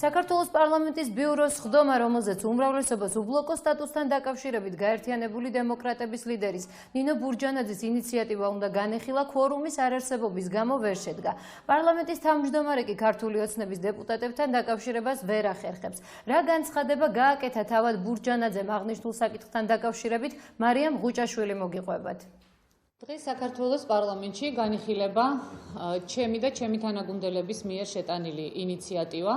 საქართველოს პარლამენტის ბიუროს ხდომა, რომელზეც უმრავლესობას უბლოკო სტატუსთან დაკავშირებით გაერთიანებული დემოკრატების ლიდერის ნინო ბურჯანაძის ინიციატივა უნდა განეხილა, ქორუმის არარსებობის გამო ვერ შედგა. პარლამენტის თავმჯდომარე კი ქართული ოცნების დეპუტატებთან დაკავშირებას ვერ ახერხებს. რა განცხადება გააკეთა თავად ბურჯანაძემ აღნიშნულ საკითხთან დაკავშირებით, მარიამ ღუჭაშვილი მოგიყვებათ. დღეს საქართველოს პარლამენტში განიხილება ჩემი და ჩემი თანაგუნდელების მიერ შეტანილი ინიციატივა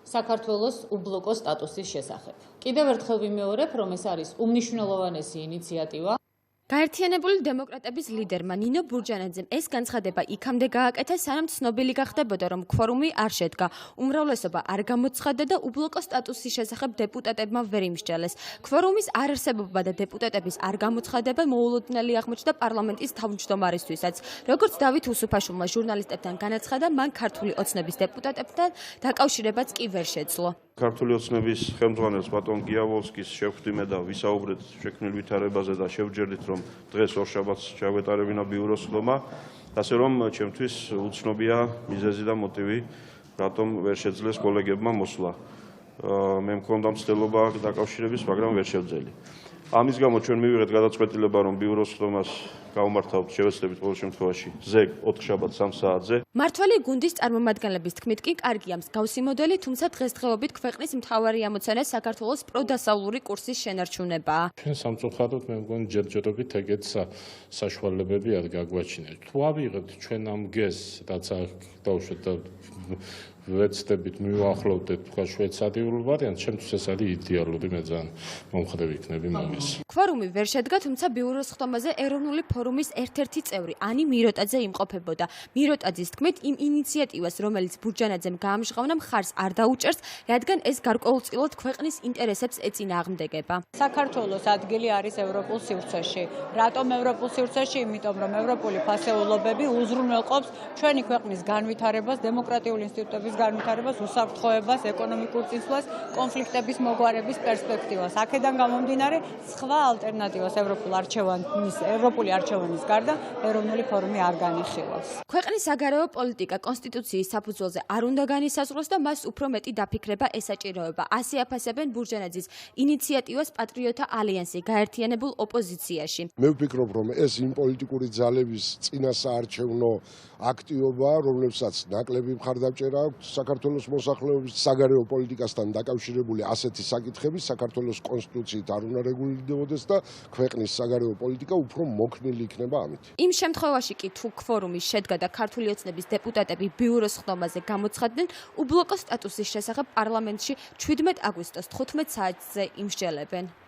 საქართველოს უბლოკო სტატუსის შესახებ. კიდევ ერთხელ ვიმეორებ, რომ ეს არის უმნიშვნელოვანესი ინიციატივა. გაერთიანებული დემოკრატების ლიდერმა ნინო ბურჯანაძემ ეს განცხადება იქამდე გააკეთა, სანამ ცნობილი გახდებოდა, რომ ქორუმი არ შედგა. უმრავლესობა არ გამოცხადდა და უბლოკო სტატუსის შესახებ დეპუტატებმა ვერ იმსჯელეს. ქორუმის არარსებობა და დეპუტატების არ გამოცხადება მოულოდნელი აღმოჩნდა პარლამენტის თავმჯდომარისთვისაც. როგორც დავით უსუფაშვილმა ჟურნალისტებთან განაცხადა, მან ქართული ოცნების დეპუტატებთან დაკავშირებაც კი ვერ შეძლო. ქართული ოცნების ხელმძღვანელს ბატონ გიავოვსკის შევხვდიმე და ვისაუბრეთ შექმნილ ვითარებაზე და შევჯერდით, რომ დღეს ორშაბათს ჩავეტარებინა ბიუროს ხდომა, ასე რომ ჩემთვის უცნობია მიზეზი და მოტივი, რატომ ვერ შეძლეს კოლეგებმა მოსვლა. მე მქონდა მცდელობა დაკავშირების, მაგრამ ვერ შევძელი. ამის გამო ჩვენ მივიღეთ გადაწყვეტილება, რომ ბიუროს ხდომას გავმართავთ შევეცდებით ყოველ შემთხვევაში ზეგ 4 შაბათს 3 საათზე. მართველი გუნდის წარმომადგენლების თქმით კი კარგია მსგავსი მოდელი, თუმცა დღესდღეობით ქვეყნის მთავარი ამოცანა საქართველოს პროდასავლური კურსის შენარჩუნებაა. ჩვენ სამწუხაროდ მე მგონი ჯერჯერობით ეგეთ საშუალებები არ გაგვაჩინეთ. თუ ავიღებთ ჩვენ ამ გეს, რაც დავუშვეთ და ვეცდებით მივახლოვდეთ თქვა შვეიცარიულ ვარიანტს, ჩემთვის ეს არის იდეალური, მე ძალიან მომხრე ვიქნები მომის. ქორუმი ვერ შედგა, თუმცა ბიუროს ხდომაზე ეროვნული ფორუმის ერთ-ერთი წევრი ანი მიროტაძე იმყოფებოდა. მიროტაძის თქმით, იმ ინიციატივას, რომელიც ბურჯანაძემ გაამჟღავნა, მხარს არ დაუჭერს, რადგან ეს გარკვეულწილად ქვეყნის ინტერესებს ეწინააღმდეგება. საქართველოს ადგილი არის ევროპულ სივრცეში. რატომ ევროპულ სივრცეში? იმიტომ, რომ ევროპული ფასეულობები უზრუნველყოფს ჩვენი ქვეყნის განვითარებას, დემოკრატიული ინსტიტუტების განვითარებას, უსაფრთხოებას, ეკონომიკურ წინსვლას, კონფლიქტების მოგვარების პერსპექტივას. აქედან გამომდინარე, სხვა ალტერნატივას ევროპული არჩევანის გარდა ეროვნული ფორუმი არ განიხილავს. ქვეყნის საგარეო პოლიტიკა კონსტიტუციის საფუძველზე არ უნდა განისაზღვროს და მას უფრო მეტი დაფიქრება ესაჭიროება. ასე აფასებენ ბურჯანაძის ინიციატივას პატრიოტთა ალიანსი გაერთიანებულ ოპოზიციაში. მე ვფიქრობ, რომ ეს იმ პოლიტიკური ძალების წინასაარჩევნო აქტივობა, რომლებსაც ნაკლები მხარდამჭერა აქვს საქართველოს მოსახლეობის საგარეო პოლიტიკასთან დაკავშირებული ასეთი საკითხები საქართველოს კონსტიტუციით არ უნდა რეგულირდებოდეს და ქვეყნის საგარეო პოლიტიკა უფრო მოქნილი იქნება ამით. იმ შემთხვევაში კი თუ ქორუმი შედგა და ქართული ოცნების დეპუტატები ბიუროს ხდომაზე გამოცხადდნენ, უბლოკო სტატუსის შესახებ პარლამენტში 17 აგვისტოს 15 საათზე იმსჯელებენ.